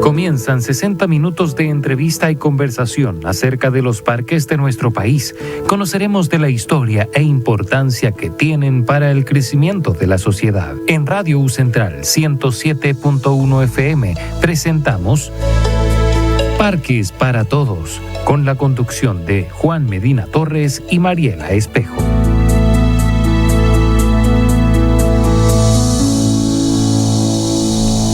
Comienzan 60 minutos de entrevista y conversación acerca de los parques de nuestro país. Conoceremos de la historia e importancia que tienen para el crecimiento de la sociedad. En Radio U Central 107.1 FM presentamos Parques para Todos, con la conducción de Juan Medina Torres y Mariela Espejo.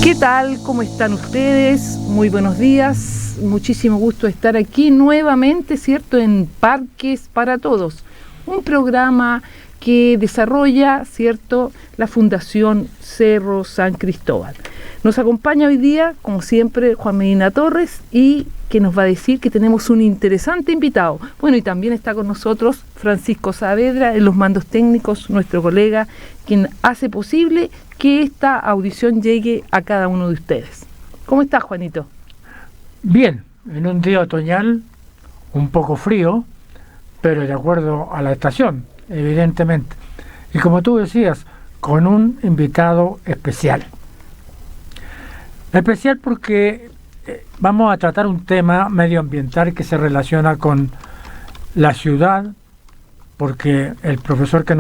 ¿Qué tal? ¿Cómo están ustedes? Muy buenos días. Muchísimo gusto estar aquí nuevamente, ¿cierto?, en Parques para Todos, un programa que desarrolla, ¿cierto?, la Fundación Cerro San Cristóbal. Nos acompaña hoy día, como siempre, Juan Medina Torres, y que nos va a decir que tenemos un interesante invitado. Bueno, y también está con nosotros Francisco Saavedra en los mandos técnicos, nuestro colega, quien hace posible que esta audición llegue a cada uno de ustedes. ¿Cómo estás, Juanito? Bien, en un día otoñal, un poco frío, pero de acuerdo a la estación, evidentemente. Y como tú decías, con un invitado especial. Especial porque vamos a tratar un tema medioambiental que se relaciona con la ciudad, porque el profesor que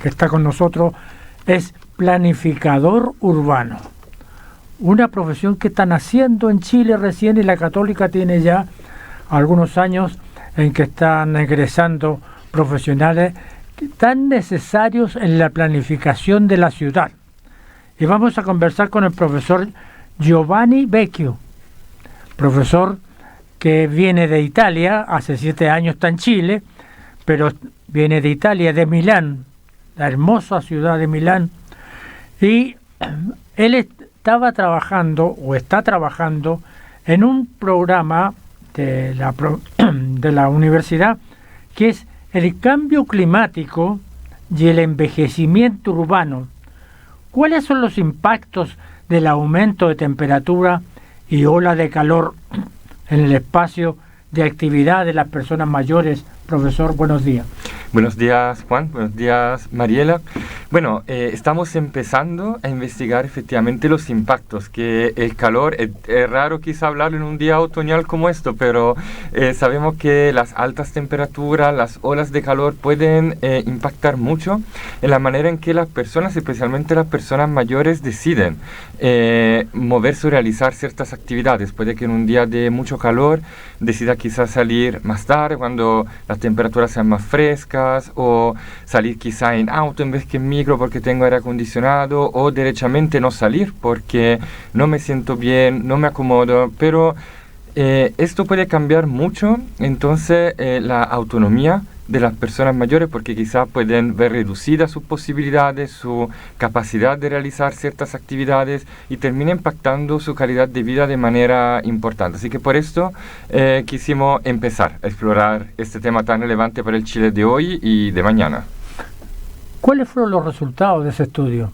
está con nosotros es planificador urbano. Una profesión que están haciendo en Chile recién, y la Católica tiene ya algunos años en que están egresando profesionales tan necesarios en la planificación de la ciudad. Y vamos a conversar con el profesor Giovanni Vecchio, profesor que viene de Italia, hace 7 años está en Chile, pero viene de Italia, de Milán, la hermosa ciudad de Milán, y él estaba trabajando, o está trabajando, en un programa de la universidad, que es el cambio climático y el envejecimiento urbano. ¿Cuáles son los impactos del aumento de temperatura y ola de calor en el espacio de actividad de las personas mayores? Profesor, buenos días. Buenos días, Juan. Buenos días, Mariela. Bueno, estamos empezando a investigar efectivamente los impactos que el calor, es raro quizá hablar en un día otoñal como esto, pero sabemos que las altas temperaturas, las olas de calor pueden impactar mucho en la manera en que las personas, especialmente las personas mayores, deciden moverse o realizar ciertas actividades. Puede que en un día de mucho calor decida quizás salir más tarde cuando las temperaturas sean más frescas, o salir quizá en auto en vez que en micro porque tengo aire acondicionado, o derechamente no salir porque no me siento bien, no me acomodo, pero esto puede cambiar mucho entonces la autonomía de las personas mayores, porque quizás pueden ver reducidas sus posibilidades, su capacidad de realizar ciertas actividades, y termina impactando su calidad de vida de manera importante. Así que por esto quisimos empezar a explorar este tema tan relevante para el Chile de hoy y de mañana. ¿Cuáles fueron los resultados de ese estudio?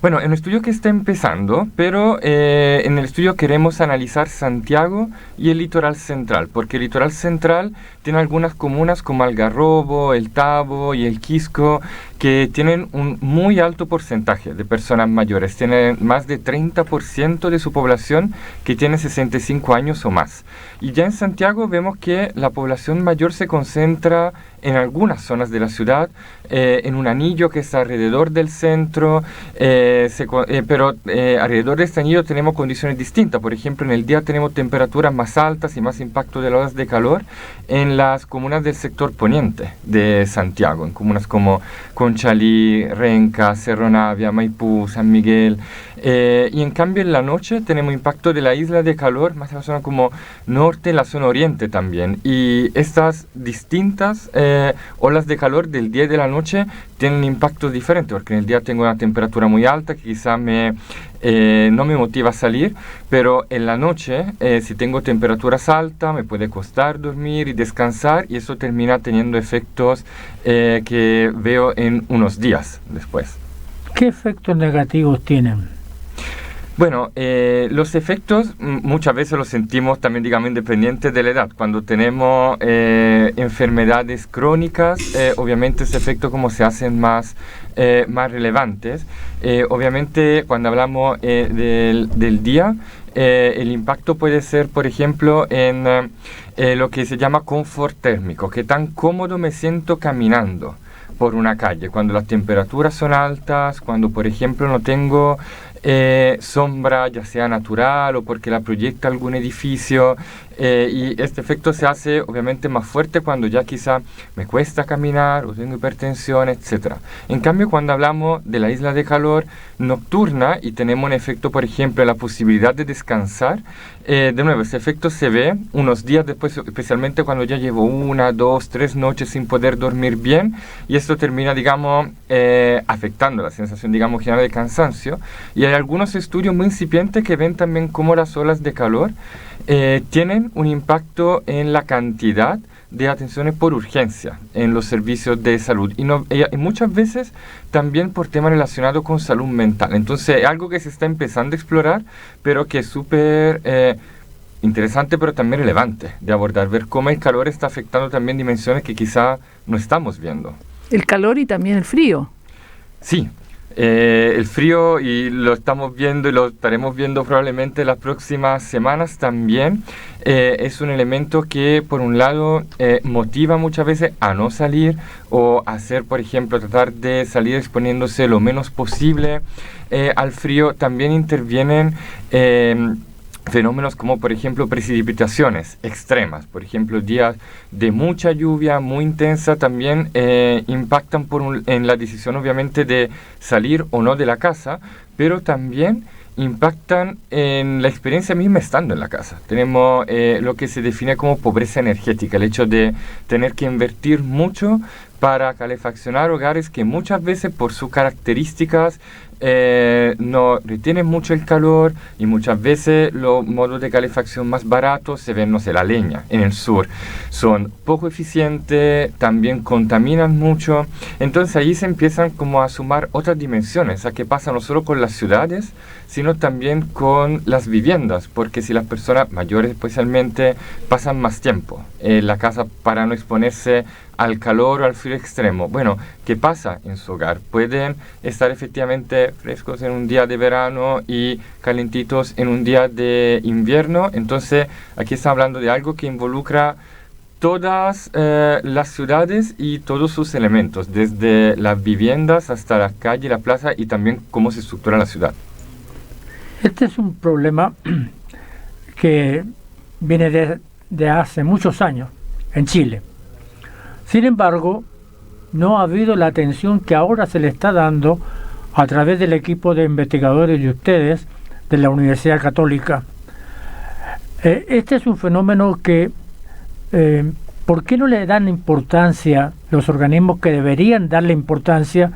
Bueno, en un estudio que está empezando, pero en el estudio queremos analizar Santiago y el litoral central, porque el litoral central tiene algunas comunas como Algarrobo, El Tabo y El Quisco, que tienen un muy alto porcentaje de personas mayores. Tienen más de 30% de su población que tiene 65 años o más. Y ya en Santiago vemos que la población mayor se concentra en algunas zonas de la ciudad, en un anillo que está alrededor del centro, pero alrededor de este anillo tenemos condiciones distintas. Por ejemplo, en el día tenemos temperaturas más altas y más impacto de las olas de calor en las comunas del sector poniente de Santiago, en comunas como Conchalí, Renca, Cerro Navia, Maipú, San Miguel. Y en cambio en la noche tenemos impacto de la isla de calor, más en la zona como norte, en la zona oriente también. Y estas distintas olas de calor del día y de la noche tienen impactos diferentes, porque en el día tengo una temperatura muy alta que quizá no me motiva a salir, pero en la noche, si tengo temperaturas altas, me puede costar dormir y descansar, y eso termina teniendo efectos que veo en unos días después. ¿Qué efectos negativos tienen? Bueno, los efectos muchas veces los sentimos también, digamos, independientes de la edad. Cuando tenemos enfermedades crónicas, obviamente ese efecto como se hacen más relevantes. Obviamente cuando hablamos del día, el impacto puede ser, por ejemplo, en lo que se llama confort térmico, que tan cómodo me siento caminando por una calle, cuando las temperaturas son altas, cuando por ejemplo no tengo sombra, ya sea natural o porque la proyecta algún edificio, y este efecto se hace obviamente más fuerte cuando ya quizá me cuesta caminar o tengo hipertensión, etc. En cambio, cuando hablamos de la isla de calor nocturna y tenemos un efecto, por ejemplo, la posibilidad de descansar, de nuevo, ese efecto se ve unos días después, especialmente cuando ya llevo 1, 2, 3 noches sin poder dormir bien, y esto termina, digamos, afectando la sensación, digamos, general de cansancio. Y hay algunos estudios muy incipientes que ven también cómo las olas de calor tienen un impacto en la cantidad de atenciones por urgencia en los servicios de salud, y muchas veces también por temas relacionados con salud mental. Entonces es algo que se está empezando a explorar, pero que es súper interesante, pero también relevante de abordar, ver cómo el calor está afectando también dimensiones que quizá no estamos viendo. El calor y también el frío. Sí. El frío, y lo estamos viendo y lo estaremos viendo probablemente las próximas semanas también, es un elemento que por un lado motiva muchas veces a no salir o hacer, por ejemplo, tratar de salir exponiéndose lo menos posible al frío. También intervienen fenómenos como, por ejemplo, precipitaciones extremas. Por ejemplo, días de mucha lluvia, muy intensa, también impactan en la decisión, obviamente, de salir o no de la casa, pero también impactan en la experiencia misma estando en la casa. Tenemos lo que se define como pobreza energética, el hecho de tener que invertir mucho para calefaccionar hogares que muchas veces por sus características no retienen mucho el calor, y muchas veces los modos de calefacción más baratos se ven, no sé, la leña en el sur, son poco eficientes, también contaminan mucho. Entonces ahí se empiezan como a sumar otras dimensiones, a que pasa no solo con las ciudades, sino también con las viviendas, porque si las personas mayores especialmente pasan más tiempo en la casa para no exponerse al calor o al frío extremo, bueno, ¿qué pasa en su hogar? Pueden estar efectivamente frescos en un día de verano y calentitos en un día de invierno. Entonces aquí estamos hablando de algo que involucra todas las ciudades y todos sus elementos, desde las viviendas hasta la calle, la plaza, y también cómo se estructura la ciudad. Este es un problema que viene de hace muchos años en Chile. Sin embargo, no ha habido la atención que ahora se le está dando a través del equipo de investigadores de ustedes de la Universidad Católica. Este es un fenómeno que, ¿por qué no le dan importancia los organismos que deberían darle importancia,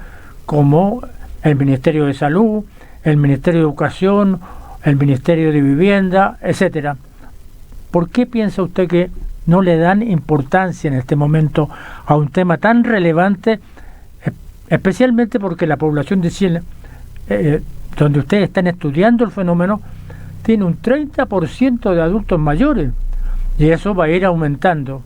como el Ministerio de Salud, el Ministerio de Educación, el Ministerio de Vivienda, etcétera? ¿Por qué piensa usted que no le dan importancia en este momento a un tema tan relevante, especialmente porque la población de Chile, donde ustedes están estudiando el fenómeno, tiene un 30% de adultos mayores, y eso va a ir aumentando?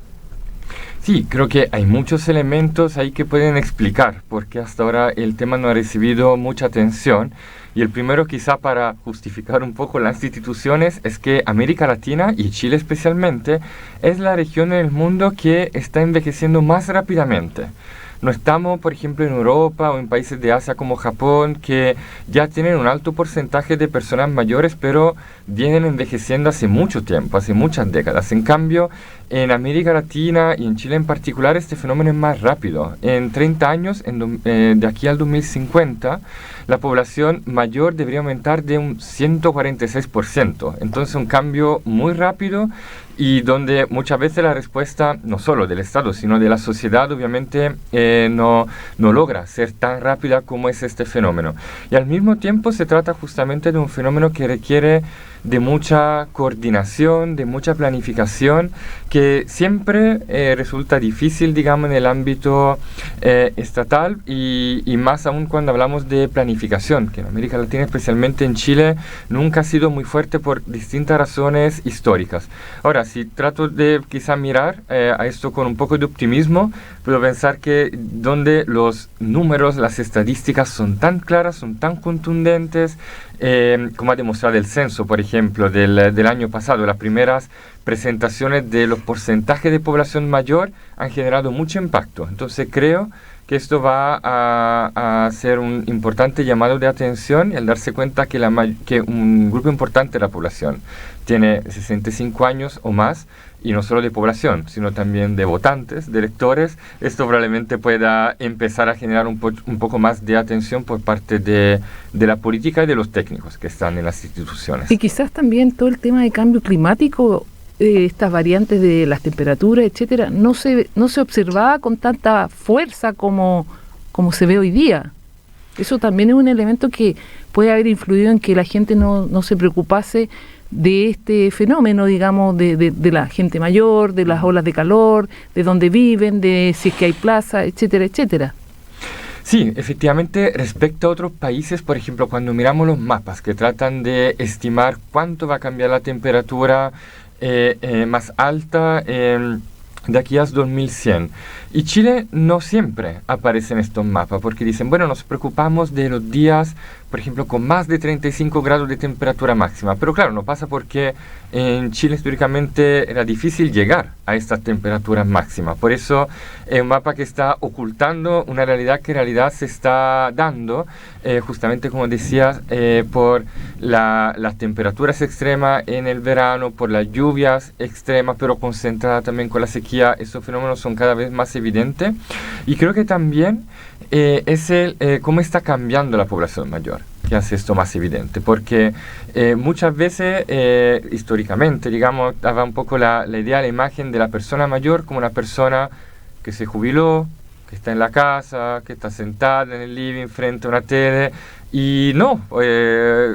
Sí, creo que hay muchos elementos ahí que pueden explicar por qué hasta ahora el tema no ha recibido mucha atención. Y el primero, quizá para justificar un poco las instituciones, es que América Latina, y Chile especialmente, es la región en el mundo que está envejeciendo más rápidamente. No estamos, por ejemplo, en Europa o en países de Asia como Japón, que ya tienen un alto porcentaje de personas mayores, pero vienen envejeciendo hace mucho tiempo, hace muchas décadas. En cambio, en América Latina y en Chile en particular, este fenómeno es más rápido. En 30 años, de aquí al 2050, la población mayor debería aumentar de un 146%. Entonces, un cambio muy rápido, y donde muchas veces la respuesta, no solo del Estado, sino de la sociedad, obviamente no logra ser tan rápida como es este fenómeno. Y al mismo tiempo se trata justamente de un fenómeno que requiere de mucha coordinación, de mucha planificación, que siempre resulta difícil, digamos, en el ámbito estatal y más aún cuando hablamos de planificación, que en América Latina, especialmente en Chile, nunca ha sido muy fuerte por distintas razones históricas. Ahora, si trato de quizá mirar a esto con un poco de optimismo, puedo pensar que donde los números, las estadísticas son tan claras, son tan contundentes, como ha demostrado el censo, por ejemplo, del año pasado, las primeras presentaciones de los porcentajes de población mayor han generado mucho impacto. Entonces creo que esto va a ser un importante llamado de atención, y al darse cuenta que un grupo importante de la población tiene 65 años o más, y no solo de población, sino también de votantes, de electores, esto probablemente pueda empezar a generar un poco más de atención por parte de la política y de los técnicos que están en las instituciones. Y quizás también todo el tema de cambio climático, estas variantes de las temperaturas, etcétera, no se observaba con tanta fuerza como se ve hoy día. Eso también es un elemento que puede haber influido en que la gente no se preocupase de este fenómeno, digamos, de la gente mayor, de las olas de calor, de dónde viven, de si es que hay plaza, etcétera, etcétera. Sí, efectivamente, respecto a otros países, por ejemplo, cuando miramos los mapas que tratan de estimar cuánto va a cambiar la temperatura más alta de aquí a 2100. Y Chile no siempre aparece en estos mapas, porque dicen, bueno, nos preocupamos de los días, por ejemplo, con más de 35 grados de temperatura máxima. Pero claro, no pasa porque en Chile históricamente era difícil llegar a estas temperaturas máximas. Por eso es un mapa que está ocultando una realidad que en realidad se está dando, justamente como decías, por las temperaturas extremas en el verano, por las lluvias extremas, pero concentradas también con la sequía. Estos fenómenos son cada vez más evidentes. Y creo que también es cómo está cambiando la población mayor que hace esto más evidente, porque muchas veces, históricamente, digamos, daba un poco la idea, la imagen de la persona mayor como una persona que se jubiló, que está en la casa, que está sentada en el living frente a una tele, y no,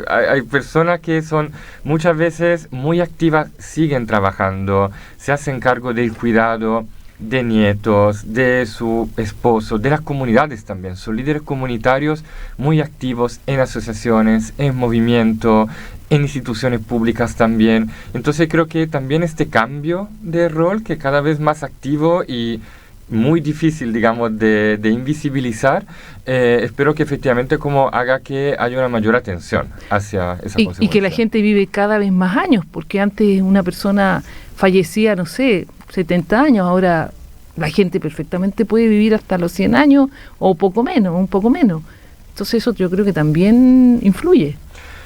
hay personas que son muchas veces muy activas, siguen trabajando, se hacen cargo del cuidado de nietos, de su esposo, de las comunidades también. Son líderes comunitarios muy activos en asociaciones, en movimiento, en instituciones públicas también. Entonces creo que también este cambio de rol, que cada vez más activo y muy difícil, digamos, de invisibilizar, espero que efectivamente como haga que haya una mayor atención hacia esa consecuencia. Y que la gente vive cada vez más años, porque antes una persona fallecía, no sé, 70 años, ahora la gente perfectamente puede vivir hasta los 100 años o un poco menos. Entonces eso yo creo que también influye.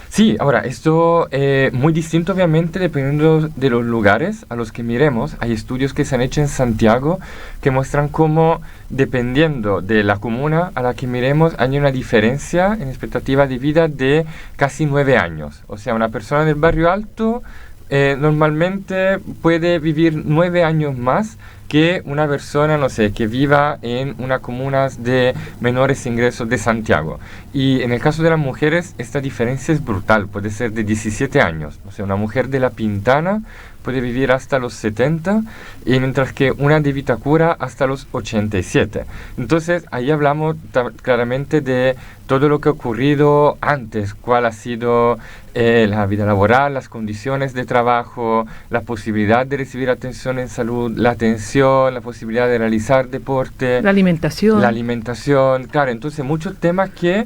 Sí, ahora, esto muy distinto obviamente dependiendo de los lugares a los que miremos. Hay estudios que se han hecho en Santiago que muestran cómo, dependiendo de la comuna a la que miremos, hay una diferencia en expectativa de vida de casi 9 años. O sea, una persona del barrio alto normalmente puede vivir 9 años más que una persona, no sé, que viva en una comuna de menores ingresos de Santiago. Y en el caso de las mujeres, esta diferencia es brutal, puede ser de 17 años. O sea, una mujer de La Pintana puede vivir hasta los 70, y mientras que una de Vitacura hasta los 87. Entonces, ahí hablamos claramente de todo lo que ha ocurrido antes, cuál ha sido la vida laboral, las condiciones de trabajo, la posibilidad de recibir atención en salud, la atención, la posibilidad de realizar deporte. La alimentación, claro, entonces muchos temas que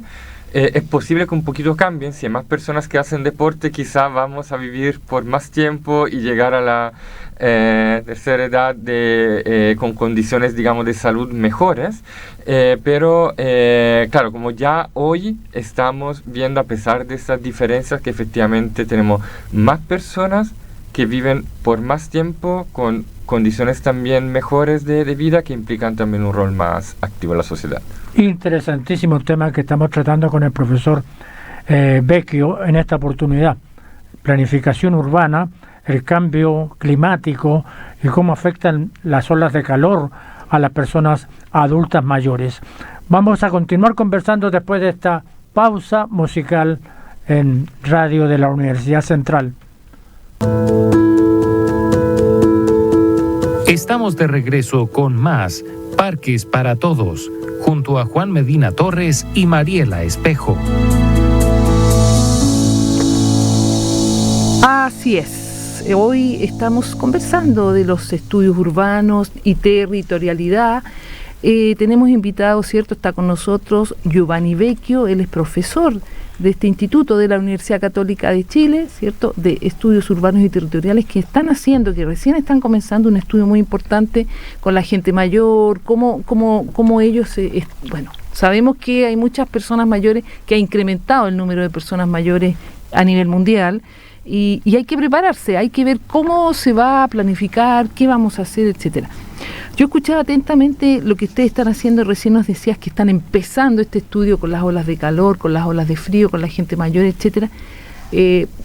es posible que un poquito cambien. Si hay más personas que hacen deporte, quizá vamos a vivir por más tiempo y llegar a la tercera edad con condiciones, digamos, de salud mejores. Pero, claro, como ya hoy estamos viendo, a pesar de estas diferencias, que efectivamente tenemos más personas que viven por más tiempo con condiciones también mejores de vida, que implican también un rol más activo en la sociedad. Interesantísimo tema que estamos tratando con el profesor Vecchio en esta oportunidad. Planificación urbana, el cambio climático y cómo afectan las olas de calor a las personas adultas mayores. Vamos a continuar conversando después de esta pausa musical en Radio de la Universidad Central. Estamos de regreso con más Parques para Todos, junto a Juan Medina Torres y Mariela Espejo. Así es. Hoy estamos conversando de los estudios urbanos y territorialidad. Tenemos invitado, ¿cierto? Está con nosotros Giovanni Vecchio, él es profesor de este instituto de la Universidad Católica de Chile, ¿cierto? De estudios urbanos y territoriales que recién están comenzando un estudio muy importante con la gente mayor, cómo ellos, sabemos que hay muchas personas mayores, que ha incrementado el número de personas mayores a nivel mundial, y hay que prepararse, hay que ver cómo se va a planificar, qué vamos a hacer, etcétera. Yo escuchaba atentamente lo que ustedes están haciendo, recién nos decías que están empezando este estudio con las olas de calor, con las olas de frío, con la gente mayor, etcétera.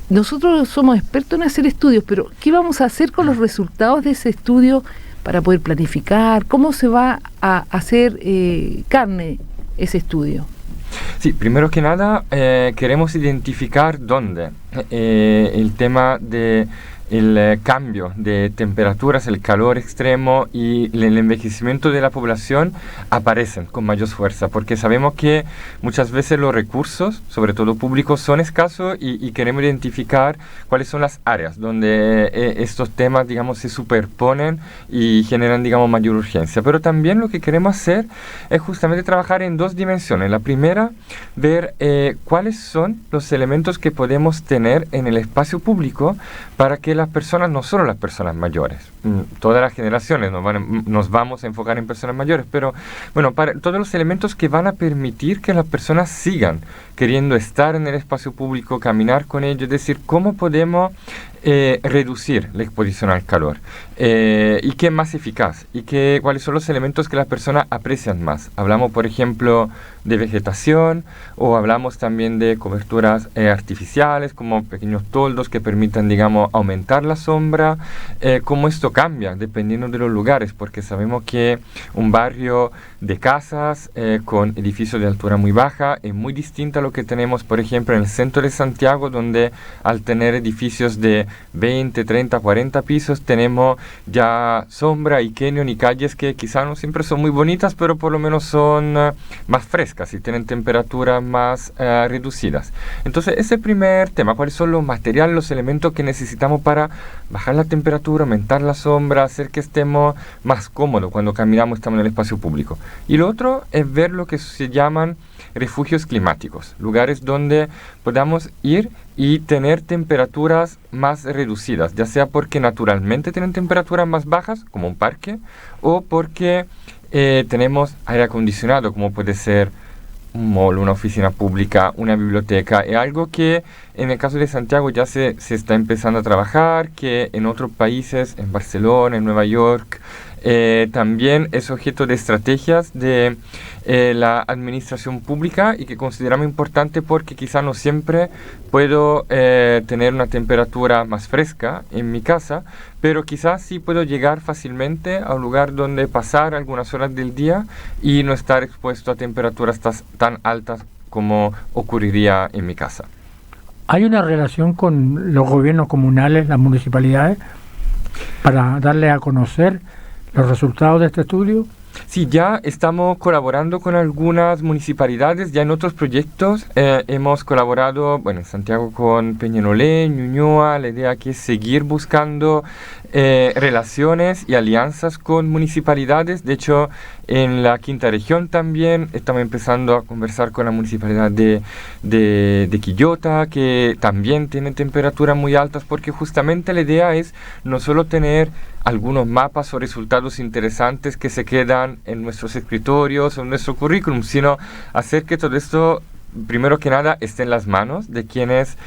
Nosotros somos expertos en hacer estudios, pero ¿qué vamos a hacer con los resultados de ese estudio para poder planificar? ¿Cómo se va a hacer carne ese estudio? Sí, primero que nada queremos identificar dónde el tema de el cambio de temperaturas, el calor extremo y el envejecimiento de la población aparecen con mayor fuerza, porque sabemos que muchas veces los recursos, sobre todo públicos, son escasos y queremos identificar cuáles son las áreas donde estos temas, digamos, se superponen y generan, digamos, mayor urgencia. Pero también lo que queremos hacer es justamente trabajar en dos dimensiones. La primera, ver cuáles son los elementos que podemos tener en el espacio público para que las personas, no solo las personas mayores, todas las generaciones nos vamos a enfocar en personas mayores, pero bueno, para todos los elementos que van a permitir que las personas sigan queriendo estar en el espacio público, caminar con ellos, es decir, cómo podemos reducir la exposición al calor y qué es más eficaz y cuáles son los elementos que las personas aprecian más. Hablamos, por ejemplo, de vegetación o hablamos también de coberturas artificiales como pequeños toldos que permitan, digamos, aumentar la sombra, cómo esto cambia dependiendo de los lugares, porque sabemos que un barrio de casas con edificios de altura muy baja es muy distinto a lo que tenemos, por ejemplo, en el centro de Santiago, donde al tener edificios de 20, 30, 40 pisos tenemos ya sombra y canyon y calles que quizá no siempre son muy bonitas, pero por lo menos son más frescas y tienen temperaturas más reducidas. Entonces, ese primer tema, ¿cuáles son los materiales, los elementos que necesitamos para bajar la temperatura, aumentar la sombra, hacer que estemos más cómodos cuando caminamos, estamos en el espacio público? Y lo otro es ver lo que se llaman refugios climáticos, lugares donde podamos ir y tener temperaturas más reducidas, ya sea porque naturalmente tienen temperaturas más bajas, como un parque, o porque tenemos aire acondicionado, como puede ser un mall, una oficina pública, una biblioteca. Es algo que en el caso de Santiago ya se está empezando a trabajar, que en otros países, en Barcelona, en Nueva York, también es objeto de estrategias de la administración pública y que consideramos importante porque quizá no siempre puedo tener una temperatura más fresca en mi casa, pero quizás sí puedo llegar fácilmente a un lugar donde pasar algunas horas del día y no estar expuesto a temperaturas tan altas como ocurriría en mi casa. ¿Hay una relación con los gobiernos comunales, las municipalidades, para darle a conocer los resultados de este estudio? Sí, ya estamos colaborando con algunas municipalidades, ya en otros proyectos hemos colaborado, bueno, en Santiago con Peñalolén, Ñuñoa. La idea aquí es seguir buscando relaciones y alianzas con municipalidades. De hecho, en la quinta región también estamos empezando a conversar con la municipalidad de Quillota, que también tiene temperaturas muy altas, porque justamente la idea es no solo tener algunos mapas o resultados interesantes que se quedan en nuestros escritorios o en nuestro currículum, sino hacer que todo esto, primero que nada, esté en las manos de quienes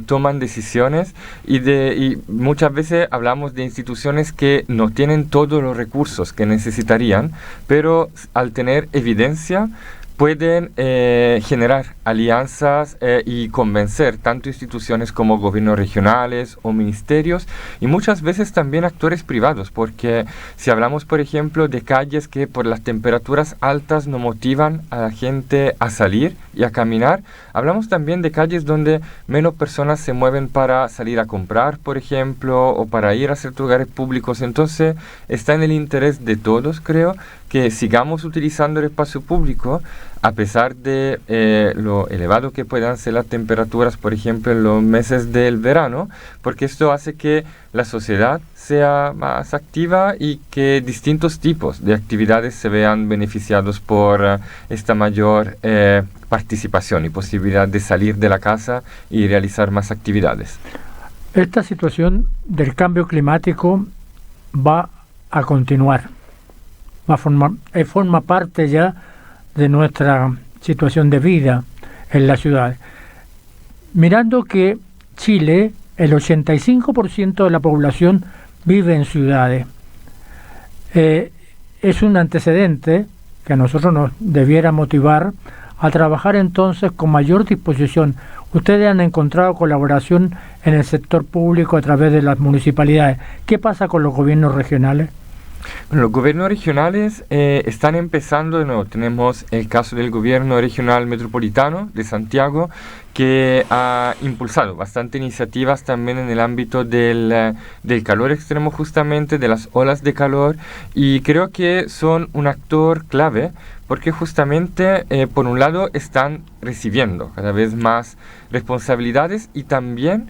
toman decisiones y muchas veces hablamos de instituciones que no tienen todos los recursos que necesitarían, pero al tener evidencia pueden generar alianzas y convencer tanto instituciones como gobiernos regionales o ministerios y muchas veces también actores privados, porque si hablamos, por ejemplo, de calles que por las temperaturas altas no motivan a la gente a salir y a caminar, hablamos también de calles donde menos personas se mueven para salir a comprar, por ejemplo, o para ir a ciertos lugares públicos. Entonces está en el interés de todos, creo, que sigamos utilizando el espacio público a pesar de lo elevado que puedan ser las temperaturas, por ejemplo, en los meses del verano, porque esto hace que la sociedad sea más activa y que distintos tipos de actividades se vean beneficiados por esta mayor participación y posibilidad de salir de la casa y realizar más actividades. Esta situación del cambio climático va a continuar. Forma parte ya de nuestra situación de vida en la ciudad. Mirando que Chile, el 85% de la población vive en ciudades, es un antecedente que a nosotros nos debiera motivar a trabajar entonces con mayor disposición. Ustedes han encontrado colaboración en el sector público a través de las municipalidades. ¿Qué pasa con los gobiernos regionales? Bueno, los gobiernos regionales están empezando de nuevo. Tenemos el caso del gobierno regional metropolitano de Santiago, que ha impulsado bastante iniciativas también en el ámbito del calor extremo, justamente de las olas de calor, y creo que son un actor clave porque justamente por un lado están recibiendo cada vez más responsabilidades y también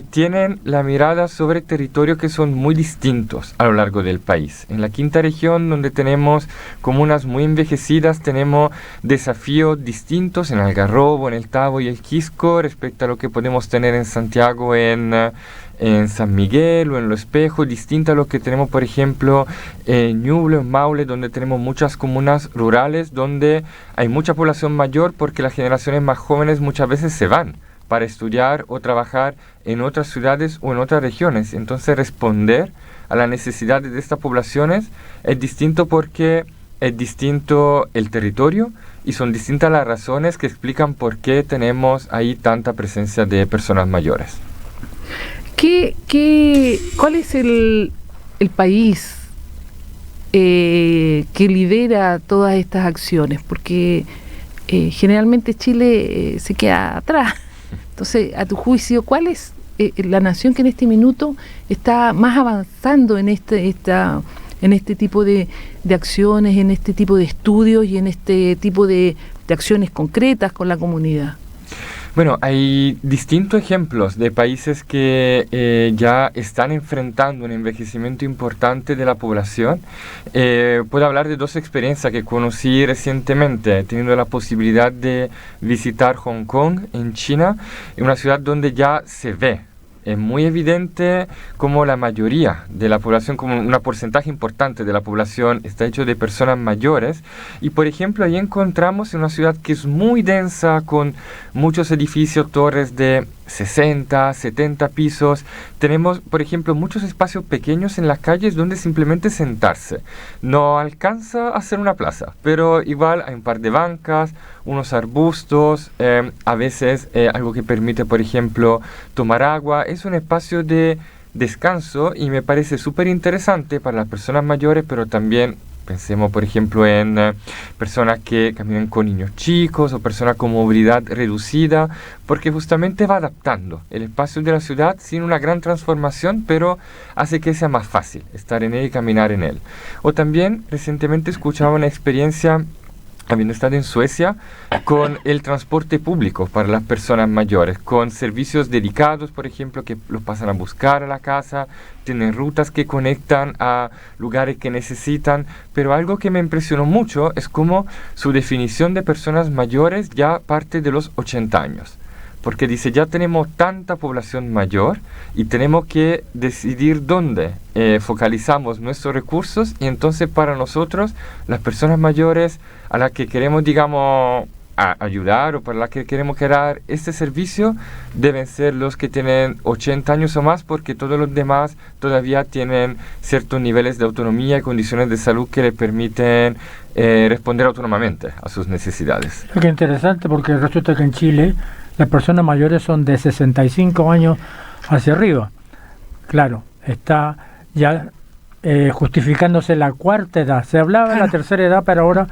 tienen la mirada sobre territorios que son muy distintos a lo largo del país. En la quinta región, donde tenemos comunas muy envejecidas, tenemos desafíos distintos en Algarrobo, en el Tabo y el Quisco respecto a lo que podemos tener en Santiago, en San Miguel o en Lo Espejo, distinto a lo que tenemos, por ejemplo, en Ñuble, en Maule, donde tenemos muchas comunas rurales, donde hay mucha población mayor porque las generaciones más jóvenes muchas veces se van para estudiar o trabajar en otras ciudades o en otras regiones. Entonces responder a las necesidades de estas poblaciones es distinto porque es distinto el territorio y son distintas las razones que explican por qué tenemos ahí tanta presencia de personas mayores. ¿Cuál es el país que lidera todas estas acciones? Porque generalmente Chile se queda atrás. Entonces, a tu juicio, ¿cuál es la nación que en este minuto está más avanzando en este tipo de acciones, en este tipo de estudios y en este tipo de acciones concretas con la comunidad? Bueno, hay distintos ejemplos de países que ya están enfrentando un envejecimiento importante de la población. Puedo hablar de dos experiencias que conocí recientemente, teniendo la posibilidad de visitar Hong Kong en China, en una ciudad donde ya se ve. Es muy evidente como la mayoría de la población, como un porcentaje importante de la población está hecho de personas mayores. Y por ejemplo, ahí encontramos en una ciudad que es muy densa, con muchos edificios, torres de 60, 70 pisos. Tenemos, por ejemplo, muchos espacios pequeños en las calles donde simplemente sentarse. No alcanza a ser una plaza, pero igual hay un par de bancas, unos arbustos, a veces algo que permite, por ejemplo, tomar agua. Es un espacio de descanso y me parece súper interesante para las personas mayores, pero también pensemos, por ejemplo, en personas que caminan con niños chicos o personas con movilidad reducida, porque justamente va adaptando el espacio de la ciudad sin una gran transformación, pero hace que sea más fácil estar en él y caminar en él. O también recientemente escuchaba una experiencia, habiendo estado en Suecia, con el transporte público para las personas mayores, con servicios dedicados, por ejemplo, que los pasan a buscar a la casa, tienen rutas que conectan a lugares que necesitan, pero algo que me impresionó mucho es cómo su definición de personas mayores ya parte de los 80 años. Porque dice, ya tenemos tanta población mayor y tenemos que decidir dónde focalizamos nuestros recursos, y entonces para nosotros, las personas mayores a las que queremos, digamos, ayudar o para la que queremos crear este servicio deben ser los que tienen 80 años o más, porque todos los demás todavía tienen ciertos niveles de autonomía y condiciones de salud que le permiten responder autónomamente a sus necesidades. Es interesante, porque resulta que en Chile las personas mayores son de 65 años hacia arriba. Claro, está ya justificándose la cuarta edad. Se hablaba de la tercera edad, pero ahora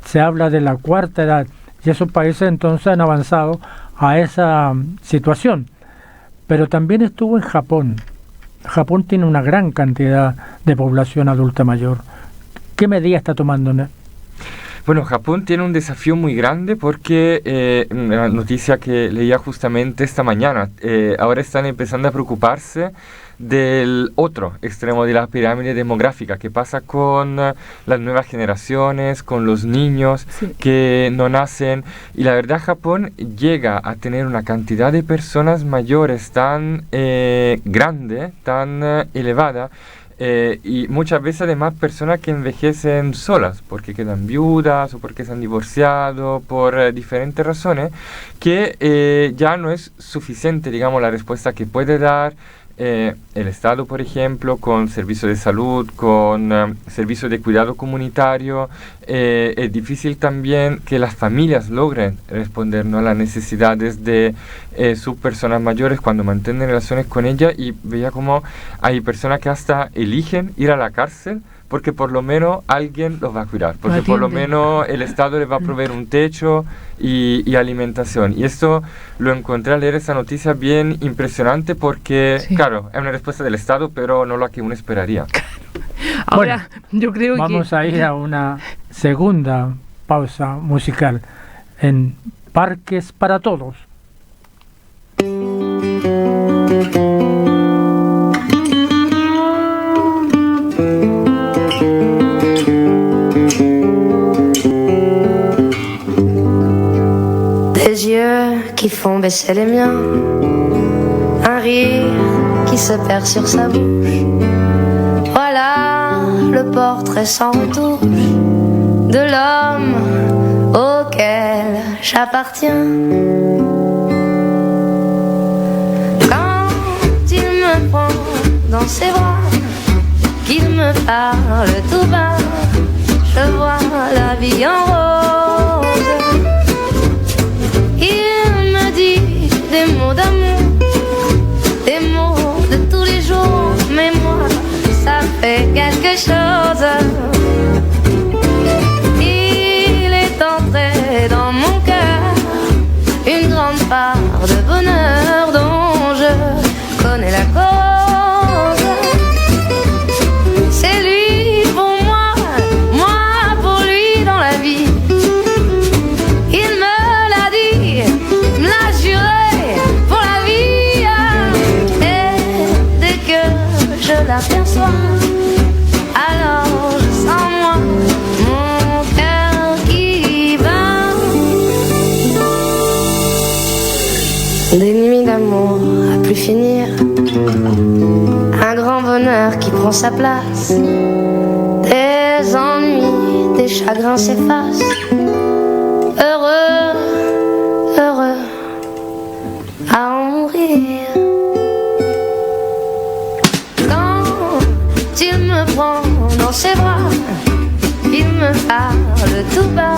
se habla de la cuarta edad. Y esos países entonces han avanzado a esa situación. Pero también estuvo en Japón. Japón tiene una gran cantidad de población adulta mayor. ¿Qué medida está tomando? Bueno, Japón tiene un desafío muy grande porque, una noticia que leía justamente esta mañana, ahora están empezando a preocuparse del otro extremo de la pirámide demográfica, que pasa con las nuevas generaciones, con los niños que no nacen. Y la verdad, Japón llega a tener una cantidad de personas mayores tan grande, tan elevada, y muchas veces además personas que envejecen solas porque quedan viudas o porque se han divorciado por diferentes razones, que ya no es suficiente, digamos, la respuesta que puede dar el Estado, por ejemplo, con servicios de salud, con servicios de cuidado comunitario. Es difícil también que las familias logren responder, ¿no?, a las necesidades de sus personas mayores cuando mantienen relaciones con ellas, y veía como hay personas que hasta eligen ir a la cárcel porque por lo menos alguien los va a cuidar, porque por lo menos el Estado les va a proveer un techo y alimentación. Y esto lo encontré al leer esa noticia bien impresionante, porque, claro, es una respuesta del Estado, pero no la que uno esperaría. Ahora, bueno, yo creo vamos a ir a una segunda pausa musical en Parques para Todos. Des yeux qui font baisser les miens, un rire qui se perd sur sa bouche. Voilà le portrait sans retouche de l'homme auquel j'appartiens. Quand il me prend dans ses bras, qu'il me parle tout bas, je vois la vie en rose. Il me dit des mots d'amour, des mots de tous les jours, mais moi, ça fait quelque chose. Il est entré dans mon cœur une grande part de bonheur dont je connais la cause. C'est lui pour moi, moi pour lui dans la vie. Il me l'a dit, me l'a juré pour la vie. Et dès que je l'aperçois, alors je sens moi mon cœur qui bat. Des nuits d'amour à plus finir, un grand bonheur qui prend sa place. Des ennuis, des chagrins s'effacent. Heureux, heureux à en mourir. Quand il me prend dans ses bras, il me parle tout bas,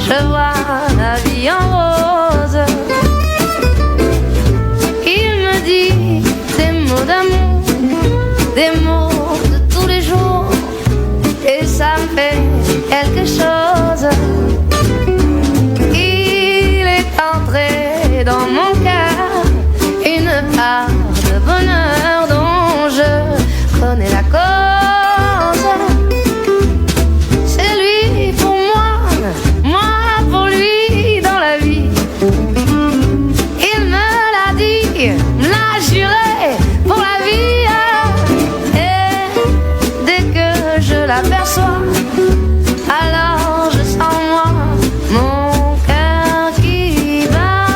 je vois la vie en rose. Il me dit des mots d'amour, des mots de tous les jours, et ça me fait quelque chose. Il est entré dans mon cœur une part de bonheur dont je connais la cause. C'est lui pour moi, moi pour lui dans la vie. Il me l'a dit, me l'a juré pour la vie. Et dès que je l'aperçois, alors je sens moi mon cœur qui bat.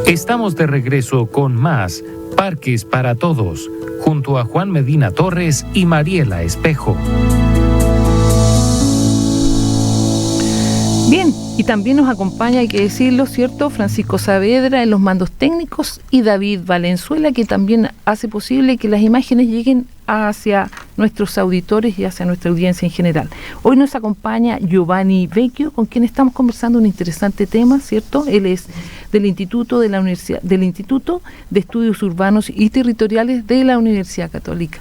Estamos de regreso con más Parques para Todos, junto a Juan Medina Torres y Mariela Espejo. Bien, y también nos acompaña, hay que decirlo, ¿cierto?, Francisco Saavedra en los mandos técnicos y David Valenzuela, que también hace posible que las imágenes lleguen hacia nuestros auditores y hacia nuestra audiencia en general. Hoy nos acompaña Giovanni Vecchio, con quien estamos conversando un interesante tema, ¿cierto? Él es del Instituto de Estudios Urbanos y Territoriales de la Universidad Católica.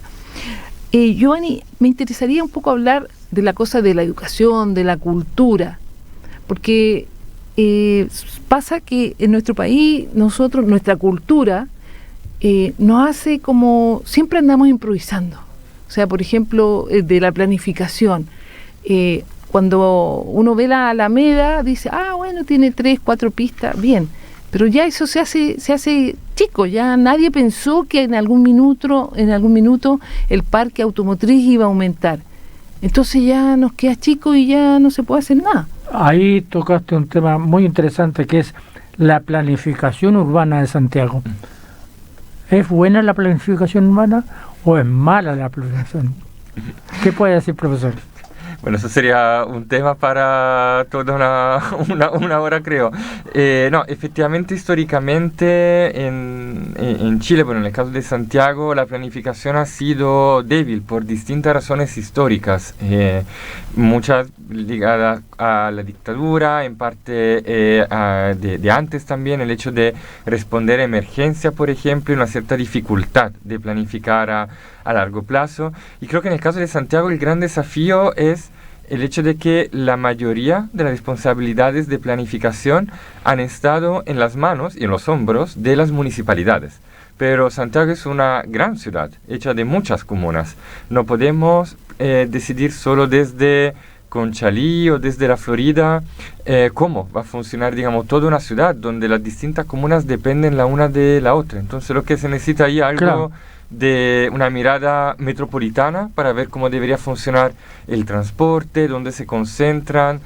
Giovanni, me interesaría un poco hablar de la cosa de la educación, de la cultura, porque pasa que en nuestro país, nuestra cultura nos hace como, siempre andamos improvisando. O sea, por ejemplo, de la planificación. Cuando uno ve la Alameda, dice, bueno, tiene 3, 4 pistas, bien. Pero ya eso se hace chico, ya nadie pensó que en algún minuto el parque automotriz iba a aumentar. Entonces ya nos queda chico y ya no se puede hacer nada. Ahí tocaste un tema muy interesante, que es la planificación urbana de Santiago. ¿Es buena la planificación urbana o es mala la planificación? ¿Qué puede decir, profesor? Bueno, eso sería un tema para toda una hora, creo. No, efectivamente, históricamente en Chile, bueno, en el caso de Santiago, la planificación ha sido débil por distintas razones históricas, muchas ligadas a la dictadura, en parte de antes también, el hecho de responder a emergencia, por ejemplo, y una cierta dificultad de planificar a largo plazo. Y creo que en el caso de Santiago el gran desafío es el hecho de que la mayoría de las responsabilidades de planificación han estado en las manos y en los hombros de las municipalidades. Pero Santiago es una gran ciudad, hecha de muchas comunas. No podemos decidir solo desde Conchalí o desde la Florida cómo va a funcionar, digamos, toda una ciudad donde las distintas comunas dependen la una de la otra. Entonces lo que se necesita ahí es algo... Claro, de una mirada metropolitana para ver cómo debería funcionar el transporte, dónde se concentran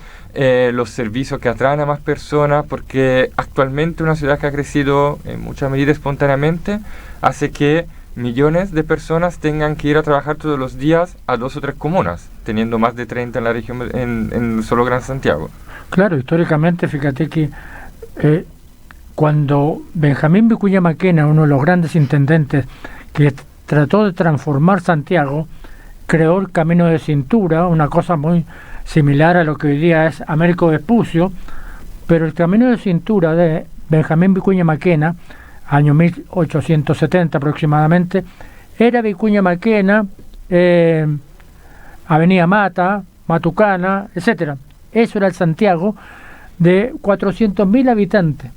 los servicios que atraen a más personas, porque actualmente una ciudad que ha crecido en mucha medida espontáneamente hace que millones de personas tengan que ir a trabajar todos los días a 2 o 3 comunas, teniendo más de 30 en la región, en solo Gran Santiago. Claro, históricamente, fíjate que cuando Benjamín Vicuña Maquena, uno de los grandes intendentes que trató de transformar Santiago, creó el Camino de Cintura, una cosa muy similar a lo que hoy día es Américo Vespucio, pero el Camino de Cintura de Benjamín Vicuña Maquena, año 1870 aproximadamente, era Vicuña Maquena, Avenida Mata, Matucana, etcétera. Eso era el Santiago de 400.000 habitantes.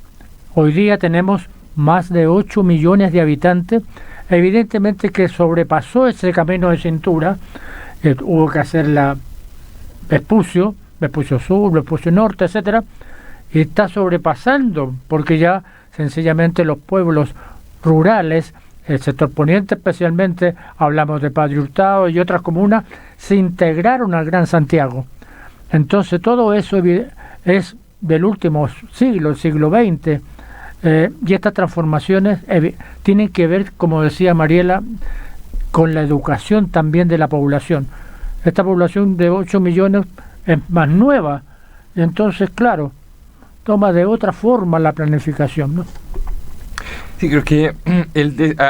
Hoy día tenemos más de 8 millones de habitantes. Evidentemente que sobrepasó ese camino de cintura, hubo que hacer la Vespucio Sur, Vespucio Norte, etcétera, y está sobrepasando, porque ya sencillamente los pueblos rurales, el sector poniente especialmente, hablamos de Padre Hurtado y otras comunas, se integraron al Gran Santiago. Entonces todo eso es del último siglo, el siglo XX, y estas transformaciones tienen que ver, como decía Mariela, con la educación también de la población. Esta población de 8 millones es más nueva, y entonces, claro, toma de otra forma la planificación, ¿no? Sí, creo que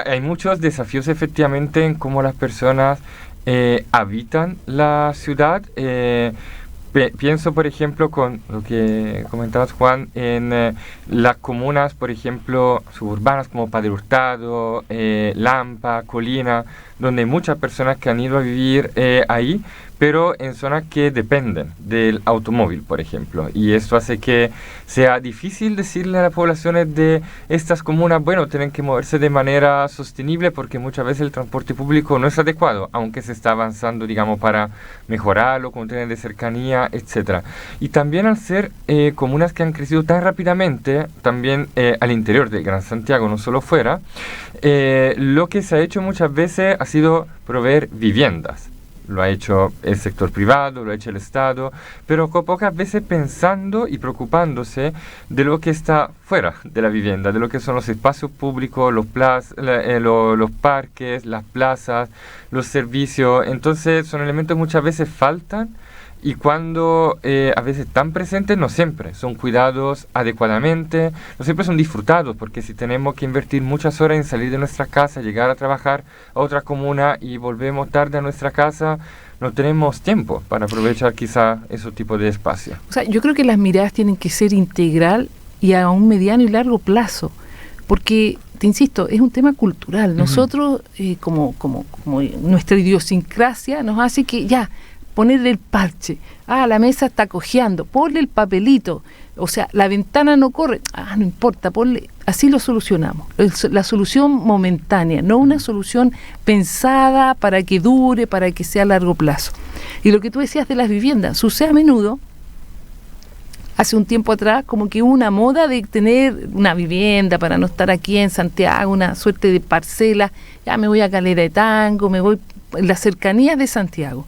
hay muchos desafíos efectivamente en cómo las personas habitan la ciudad. Pienso, por ejemplo, con lo que comentabas, Juan, en las comunas, por ejemplo, suburbanas como Padre Hurtado, Lampa, Colina, donde hay muchas personas que han ido a vivir ahí, pero en zonas que dependen del automóvil, por ejemplo. Y esto hace que sea difícil decirle a las poblaciones de estas comunas, bueno, tienen que moverse de manera sostenible porque muchas veces el transporte público no es adecuado, aunque se está avanzando, digamos, para mejorarlo, con trenes de cercanía, etc. Y también al ser comunas que han crecido tan rápidamente, también al interior del Gran Santiago, no solo fuera, lo que se ha hecho muchas veces ha sido proveer viviendas. Lo ha hecho el sector privado, lo ha hecho el Estado, pero pocas veces pensando y preocupándose de lo que está fuera de la vivienda, de lo que son los espacios públicos, los parques, las plazas, los servicios. Entonces son elementos que muchas veces faltan y cuando a veces están presentes no siempre son cuidados adecuadamente, no siempre son disfrutados, porque si tenemos que invertir muchas horas en salir de nuestra casa, llegar a trabajar a otra comuna y volvemos tarde a nuestra casa, no tenemos tiempo para aprovechar quizá esos tipos de espacios. O sea, yo creo que las miradas tienen que ser integral y a un mediano y largo plazo, porque, te insisto, es un tema cultural. Nosotros, como nuestra idiosincrasia nos hace que ya, ponerle el parche, la mesa está cojeando, ponle el papelito, o sea, la ventana no corre, no importa, ponle, así lo solucionamos, la solución momentánea, no una solución pensada para que dure, para que sea a largo plazo. Y lo que tú decías de las viviendas, sucede a menudo, hace un tiempo atrás, como que hubo una moda de tener una vivienda para no estar aquí en Santiago, una suerte de parcela, ya me voy a Calera de Tango, me voy en las cercanías de Santiago.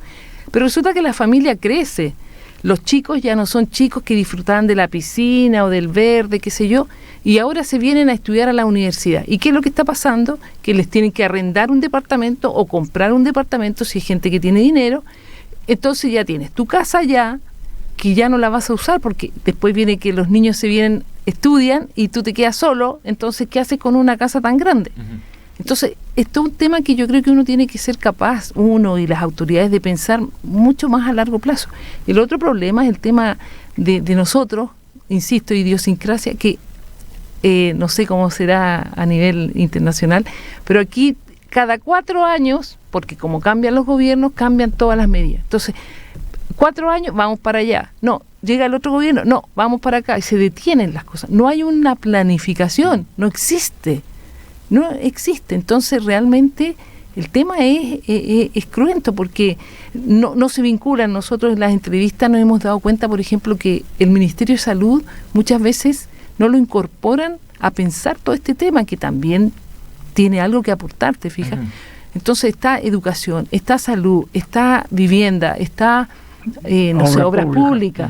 Pero resulta que la familia crece, los chicos ya no son chicos que disfrutaban de la piscina o del verde, qué sé yo, y ahora se vienen a estudiar a la universidad. ¿Y qué es lo que está pasando? Que les tienen que arrendar un departamento o comprar un departamento si hay gente que tiene dinero. Entonces ya tienes tu casa ya, que ya no la vas a usar porque después viene que los niños se vienen, estudian y tú te quedas solo, entonces ¿qué haces con una casa tan grande? Entonces, esto es un tema que yo creo que uno tiene que ser capaz, uno y las autoridades, de pensar mucho más a largo plazo. El otro problema es el tema de nosotros, insisto, idiosincrasia, que no sé cómo será a nivel internacional, pero aquí cada 4 años, porque como cambian los gobiernos, cambian todas las medidas. Entonces, 4 años, vamos para allá. No, llega el otro gobierno, no, vamos para acá. Y se detienen las cosas. No hay una planificación, no existe. No existe. Entonces realmente el tema es cruento porque no se vinculan. Nosotros en las entrevistas nos hemos dado cuenta, por ejemplo, que el Ministerio de Salud muchas veces no lo incorporan a pensar todo este tema que también tiene algo que aportar, ¿te fijas? Entonces está educación, está salud, está vivienda, está obras públicas.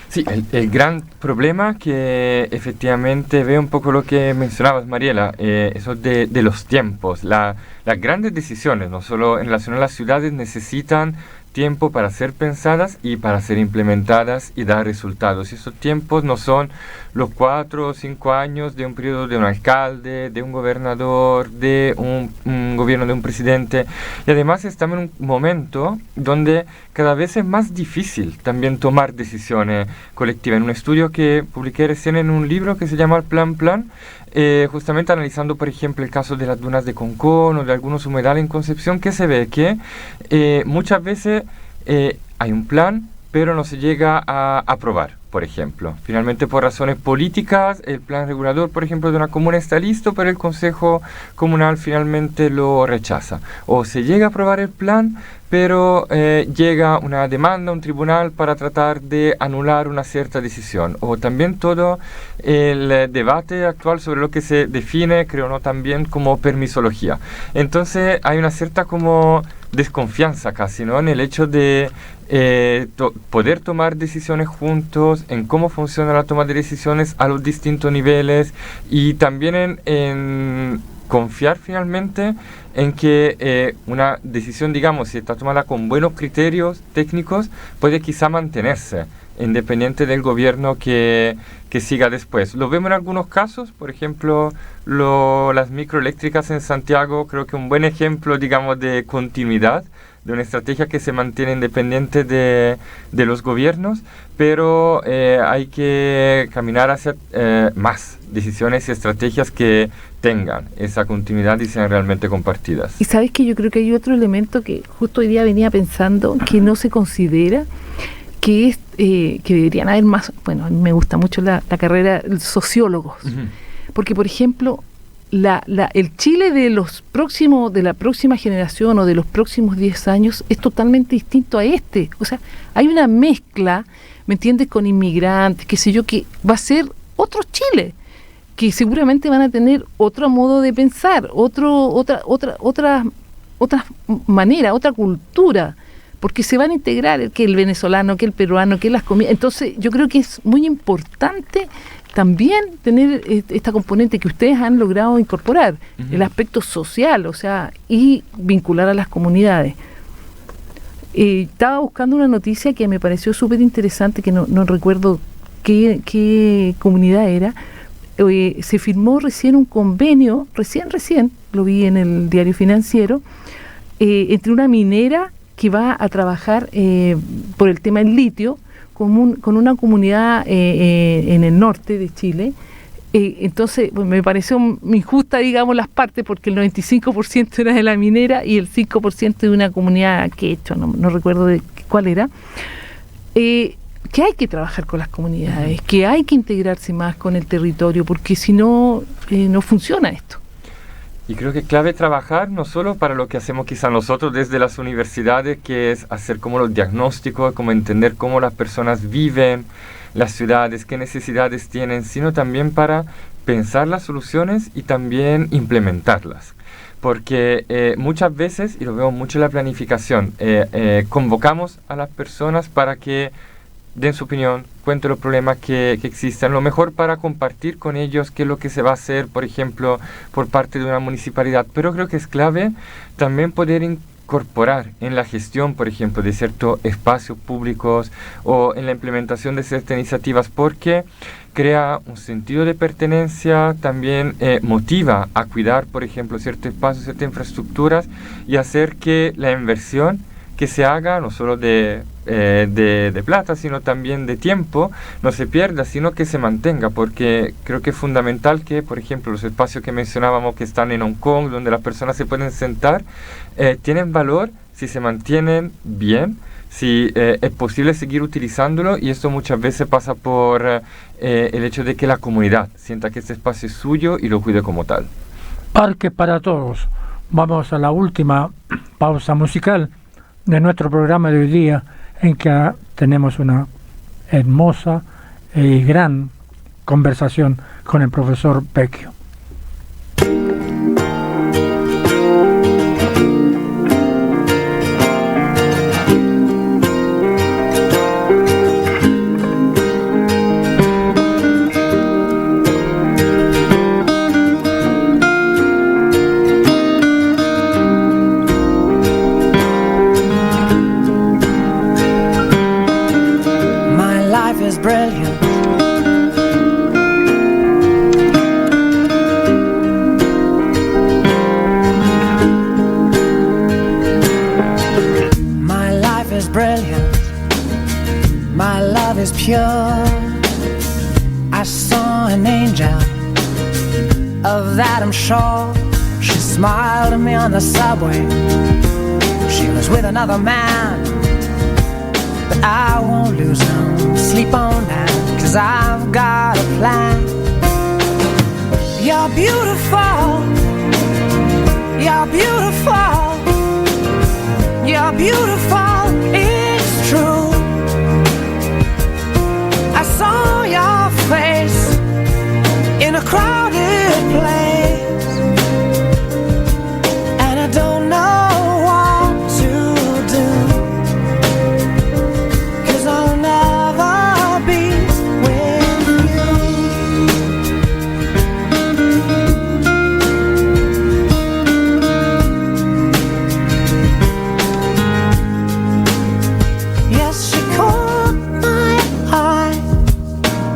Sí, el gran problema que efectivamente veo un poco lo que mencionabas, Mariela, eso de los tiempos. Las grandes decisiones, no solo en relación a las ciudades, necesitan tiempo para ser pensadas y para ser implementadas y dar resultados. Y esos tiempos no son los 4 o 5 años de un periodo de un alcalde, de un gobernador, de un gobierno de un presidente. Y además estamos en un momento donde cada vez es más difícil también tomar decisiones colectivas. En un estudio que publiqué recién en un libro que se llama El Plan, justamente analizando, por ejemplo, el caso de las dunas de Concón o de algunos humedales en Concepción, que se ve que muchas veces hay un plan, pero no se llega a aprobar, por ejemplo. Finalmente, por razones políticas, el plan regulador, por ejemplo, de una comuna está listo, pero el Consejo Comunal finalmente lo rechaza. O se llega a aprobar el plan, pero llega una demanda a un tribunal para tratar de anular una cierta decisión. O también todo el debate actual sobre lo que se define, creo, ¿no?, también como permisología. Entonces hay una cierta como desconfianza casi, ¿no?, en el hecho de poder tomar decisiones juntos, en cómo funciona la toma de decisiones a los distintos niveles y también en confiar finalmente en que una decisión, digamos, si está tomada con buenos criterios técnicos, puede quizá mantenerse, independiente del gobierno que siga después. Lo vemos en algunos casos, por ejemplo, las microeléctricas en Santiago, creo que un buen ejemplo, digamos, de continuidad de una estrategia que se mantiene independiente de los gobiernos, pero hay que caminar hacia más decisiones y estrategias que tengan esa continuidad y sean realmente compartidas. Y sabes que yo creo que hay otro elemento que justo hoy día venía pensando que no se considera, que es que deberían haber más. Bueno, a mí me gusta mucho la carrera de sociólogos, porque por ejemplo el Chile de la próxima generación o de los próximos 10 años es totalmente distinto a este. O sea, hay una mezcla, ¿me entiendes?, con inmigrantes, qué sé yo, que va a ser otro Chile, que seguramente van a tener otro modo de pensar, otra manera, otra cultura, porque se van a integrar que el venezolano, que el peruano, que las comidas. Entonces yo creo que es muy importante también tener esta componente que ustedes han logrado incorporar, el aspecto social, o sea, y vincular a las comunidades. Estaba buscando una noticia que me pareció súper interesante, que no recuerdo qué comunidad era. Se firmó recién un convenio, recién, lo vi en el Diario Financiero, entre una minera que va a trabajar por el tema del litio, con una comunidad en el norte de Chile. Entonces me pareció injusta, digamos, las partes, porque el 95% era de la minera y el 5% de una comunidad quechua, no recuerdo de cuál era. Que hay que trabajar con las comunidades, que hay que integrarse más con el territorio, porque si no, no funciona esto. Y creo que clave trabajar no solo para lo que hacemos quizá nosotros desde las universidades, que es hacer como los diagnósticos, como entender cómo las personas viven las ciudades, qué necesidades tienen, sino también para pensar las soluciones y también implementarlas. Porque muchas veces, y lo veo mucho en la planificación, convocamos a las personas para que den su opinión, cuenten los problemas que existen, lo mejor para compartir con ellos qué es lo que se va a hacer, por ejemplo, por parte de una municipalidad. Pero creo que es clave también poder incorporar en la gestión, por ejemplo, de ciertos espacios públicos o en la implementación de ciertas iniciativas, porque crea un sentido de pertenencia, también motiva a cuidar, por ejemplo, ciertos espacios, ciertas infraestructuras, y hacer que la inversión que se haga, no solo de plata, sino también de tiempo, no se pierda, sino que se mantenga, porque creo que es fundamental que, por ejemplo, los espacios que mencionábamos que están en Hong Kong, donde las personas se pueden sentar, tienen valor si se mantienen bien, si es posible seguir utilizándolo, y esto muchas veces pasa por el hecho de que la comunidad sienta que este espacio es suyo y lo cuide como tal. Parque para todos. Vamos a la última pausa musical de nuestro programa de hoy día, en que tenemos una hermosa y gran conversación con el profesor Vecchio. Brilliant. My life is brilliant. My love is pure. I saw an angel, of that I'm sure. She smiled at me on the subway. She was with another man, but I won't lose no sleep on that, 'cause I've got a plan. You're beautiful, you're beautiful, you're beautiful, it's true. I saw your face in a crowded place, and I don't know what to do, 'cause I'll never be with you. Yes, she caught my eye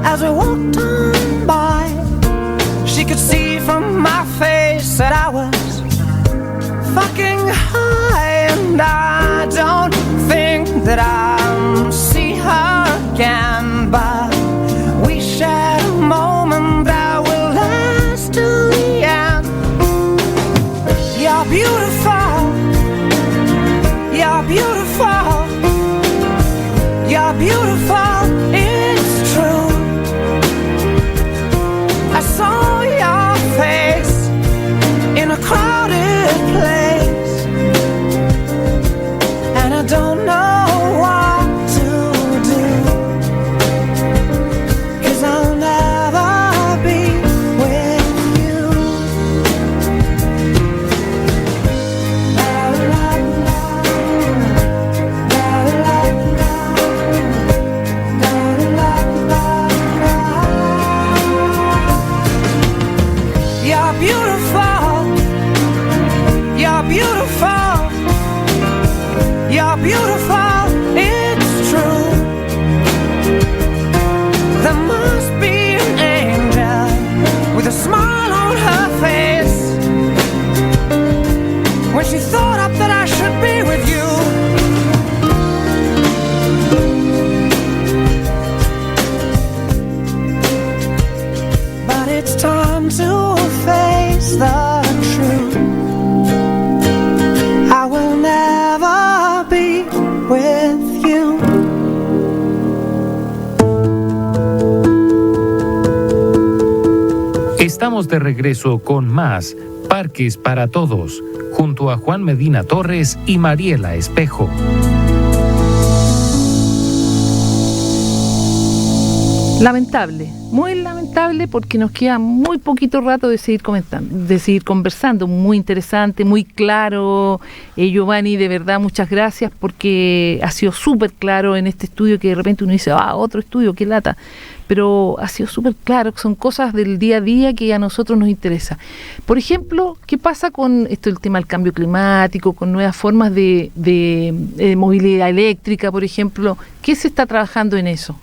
as we walked on by. She could see from my face that I was fucking high, and and I don't think that I'll see her again, but we shared a moment that will last till the end. You're beautiful, you're beautiful, you're beautiful, it's true. I saw your face in a crowded place, and I don't know what to do, 'cause I'll never be with you. La, la, la, la, la, la, la, la. You're beautiful, you're beautiful, you're beautiful, it's true. There must be an angel with a smile on her face when she thought up that I should be with you. But it's time to face the truth. I will never be with you. Estamos de regreso con más Parques para Todos, junto a Juan Medina Torres y Mariela Espejo. Lamentable, muy lamentable, porque nos queda muy poquito rato de seguir comentando, de seguir conversando. Muy interesante, muy claro. Giovanni, de verdad, muchas gracias, porque ha sido súper claro en este estudio, que de repente uno dice, otro estudio, qué lata. Pero ha sido súper claro, son cosas del día a día que a nosotros nos interesa. Por ejemplo, ¿qué pasa con esto, el tema del cambio climático, con nuevas formas de movilidad eléctrica, por ejemplo? ¿Qué se está trabajando en eso?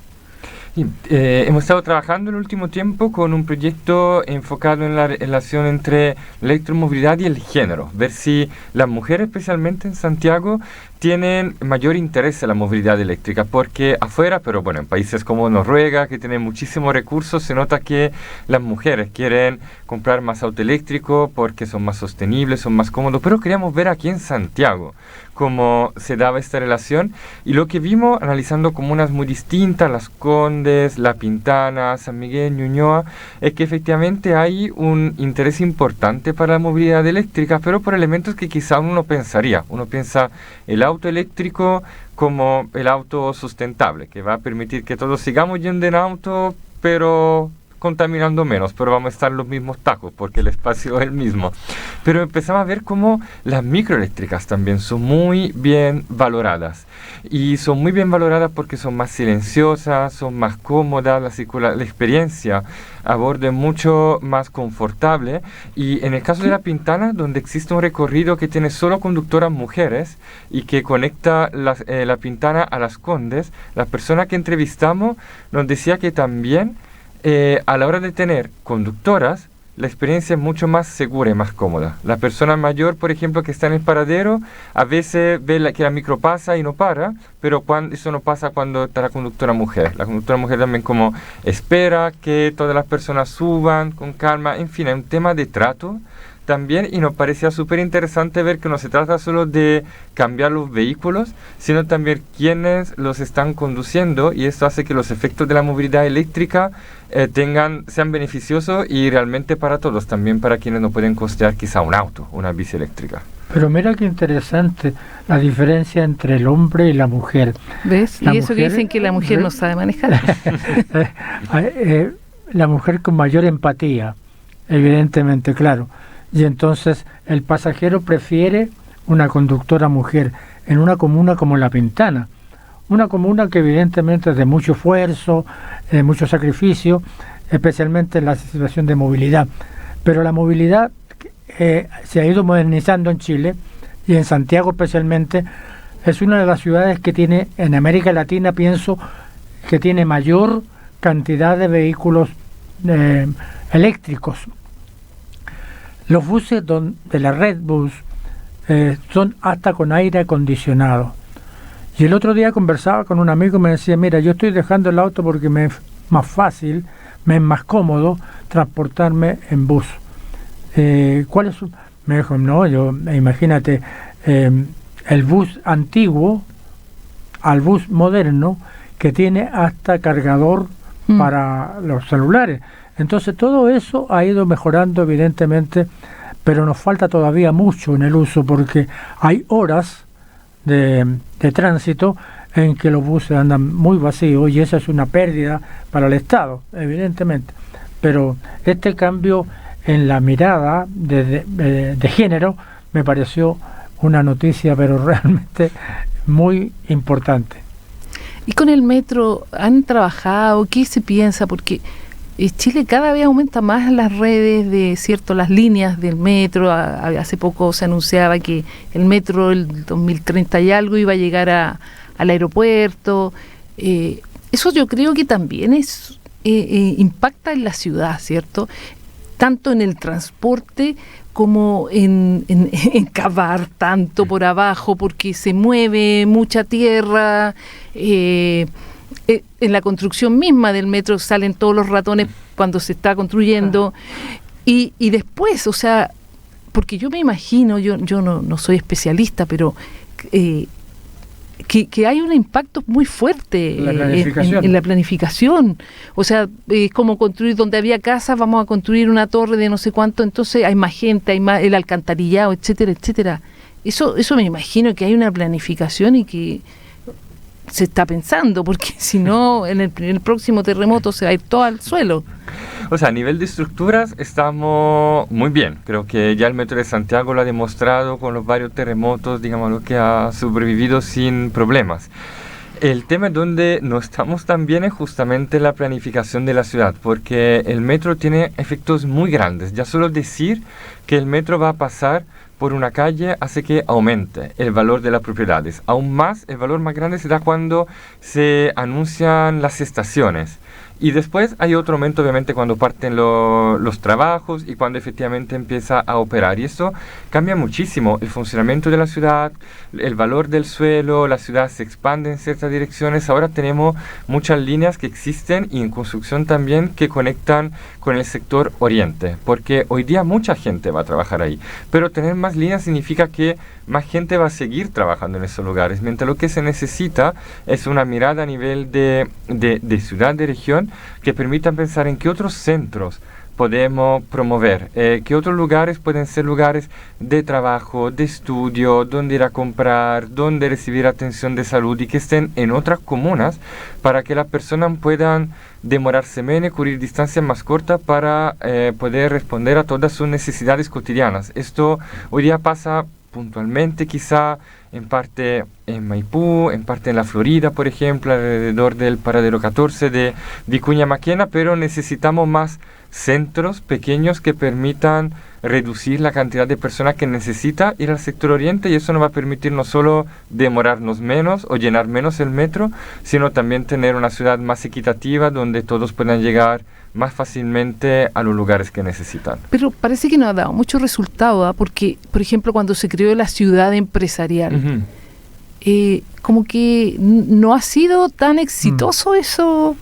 Sí, hemos estado trabajando el último tiempo con un proyecto enfocado en la relación entre la electromovilidad y el género, ver si las mujeres, especialmente en Santiago, tienen mayor interés en la movilidad eléctrica, porque afuera, pero bueno, en países como Noruega, que tienen muchísimos recursos, se nota que las mujeres quieren comprar más auto eléctrico porque son más sostenibles, son más cómodos, pero queríamos ver aquí en Santiago cómo se daba esta relación, y lo que vimos analizando comunas muy distintas, Las Condes, La Pintana, San Miguel, Ñuñoa, es que efectivamente hay un interés importante para la movilidad eléctrica, pero por elementos que quizá uno no pensaría. Uno piensa el auto eléctrico como el auto sustentable, que va a permitir que todos sigamos yendo en auto, pero contaminando menos, pero vamos a estar en los mismos tacos porque el espacio es el mismo. Pero empezamos a ver cómo las microeléctricas también son muy bien valoradas, y son muy bien valoradas porque son más silenciosas, son más cómodas, la experiencia a bordo es mucho más confortable. Y en el caso de La Pintana, donde existe un recorrido que tiene solo conductoras mujeres y que conecta La Pintana a Las Condes, la persona que entrevistamos nos decía que también a la hora de tener conductoras, la experiencia es mucho más segura y más cómoda. La persona mayor, por ejemplo, que está en el paradero, a veces ve que la micro pasa y no para, pero eso no pasa cuando está la conductora mujer. La conductora mujer también como espera que todas las personas suban con calma. En fin, es un tema de trato también, y nos parecía súper interesante ver que no se trata solo de cambiar los vehículos, sino también quienes los están conduciendo, y esto hace que los efectos de la movilidad eléctrica sean beneficiosos y realmente para todos, también para quienes no pueden costear quizá un auto, una bici eléctrica. Pero mira qué interesante la diferencia entre el hombre y la mujer. ¿Ves? Y eso que dicen que la mujer no sabe manejar. La mujer con mayor empatía, evidentemente, claro. Y entonces el pasajero prefiere una conductora mujer en una comuna como La Pintana, una comuna que evidentemente es de mucho esfuerzo, mucho sacrificio, especialmente en la situación de movilidad. Pero la movilidad se ha ido modernizando en Chile, y en Santiago especialmente es una de las ciudades que tiene, en América Latina pienso, que tiene mayor cantidad de vehículos eléctricos. Los buses de la Red Bus son hasta con aire acondicionado. Y el otro día conversaba con un amigo y me decía, mira, yo estoy dejando el auto porque me es más fácil, me es más cómodo transportarme en bus. ¿Cuál es? Me dijo, no, imagínate, el bus antiguo al bus moderno que tiene hasta cargador para los celulares. Entonces todo eso ha ido mejorando evidentemente, pero nos falta todavía mucho en el uso porque hay horas de tránsito en que los buses andan muy vacíos y esa es una pérdida para el Estado, evidentemente. Pero este cambio en la mirada de género me pareció una noticia, pero realmente muy importante. ¿Y con el metro han trabajado? ¿Qué se piensa? Porque Chile cada vez aumenta más las redes de, cierto, las líneas del metro. Hace poco se anunciaba que el metro el 2030 y algo iba a llegar al aeropuerto. Eso yo creo que también impacta en la ciudad, ¿cierto? Tanto en el transporte como en cavar tanto por abajo, porque se mueve mucha tierra. En la construcción misma del metro salen todos los ratones cuando se está construyendo. Y después, o sea, porque yo me imagino, yo no soy especialista, pero que hay un impacto muy fuerte en la planificación. O sea, es como construir donde había casas, vamos a construir una torre de no sé cuánto, entonces hay más gente, hay más el alcantarillado, etcétera, etcétera. Eso me imagino que hay una planificación y que se está pensando, porque si no, en el próximo terremoto se va a ir todo al suelo. O sea, a nivel de estructuras estamos muy bien. Creo que ya el Metro de Santiago lo ha demostrado con los varios terremotos, digamos, lo que ha sobrevivido sin problemas. El tema donde no estamos tan bien es justamente la planificación de la ciudad, porque el metro tiene efectos muy grandes. Ya solo decir que el metro va a pasar por una calle hace que aumente el valor de las propiedades. Aún más, el valor más grande se da cuando se anuncian las estaciones. Y después hay otro momento, obviamente, cuando parten los trabajos y cuando efectivamente empieza a operar. Y eso cambia muchísimo el funcionamiento de la ciudad, el valor del suelo, la ciudad se expande en ciertas direcciones. Ahora tenemos muchas líneas que existen y en construcción también que conectan con el sector oriente, porque hoy día mucha gente va a trabajar ahí. Pero tener más líneas significa que más gente va a seguir trabajando en esos lugares, mientras lo que se necesita es una mirada a nivel de ciudad, de región, que permitan pensar en qué otros centros podemos promover, qué otros lugares pueden ser lugares de trabajo, de estudio, donde ir a comprar, donde recibir atención de salud y que estén en otras comunas para que las personas puedan demorarse menos, cubrir distancias más cortas para poder responder a todas sus necesidades cotidianas. Esto hoy día pasa puntualmente quizá en parte en Maipú, en parte en la Florida, por ejemplo, alrededor del paradero 14 de Vicuña Maquena, pero necesitamos más centros pequeños que permitan reducir la cantidad de personas que necesita ir al sector oriente, y eso nos va a permitir no solo demorarnos menos o llenar menos el metro, sino también tener una ciudad más equitativa donde todos puedan llegar más fácilmente a los lugares que necesitan. Pero parece que no ha dado mucho resultado, porque, por ejemplo, cuando se creó la ciudad empresarial, como que no ha sido tan exitoso eso.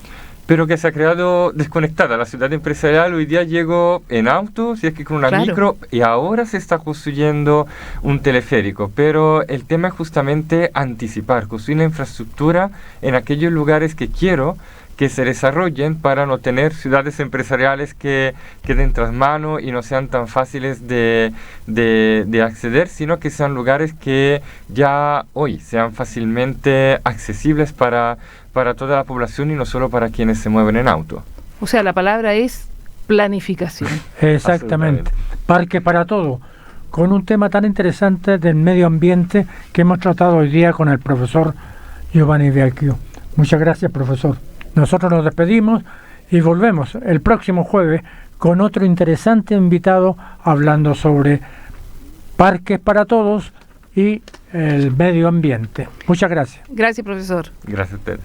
Pero que se ha creado desconectada. La ciudad empresarial hoy día llegó en auto, si es que con una micro, y ahora se está construyendo un teleférico. Pero el tema es justamente anticipar, construir la infraestructura en aquellos lugares que quiero que se desarrollen para no tener ciudades empresariales que queden tras mano y no sean tan fáciles de acceder, sino que sean lugares que ya hoy sean fácilmente accesibles para toda la población y no solo para quienes se mueven en auto. O sea, la palabra es planificación. Exactamente. Parque para todo, con un tema tan interesante del medio ambiente que hemos tratado hoy día con el profesor Giovanni Viacchio. Muchas gracias, profesor. Nosotros nos despedimos y volvemos el próximo jueves con otro interesante invitado hablando sobre parques para todos y el medio ambiente. Muchas gracias. Gracias, profesor. Gracias a usted.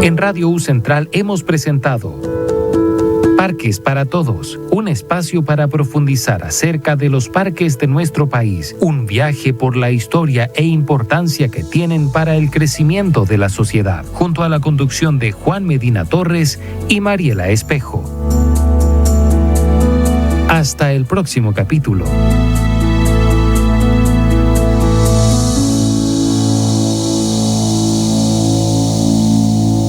En Radio U Central hemos presentado Parques para Todos, un espacio para profundizar acerca de los parques de nuestro país, un viaje por la historia e importancia que tienen para el crecimiento de la sociedad, junto a la conducción de Juan Medina Torres y Mariela Espejo. Hasta el próximo capítulo.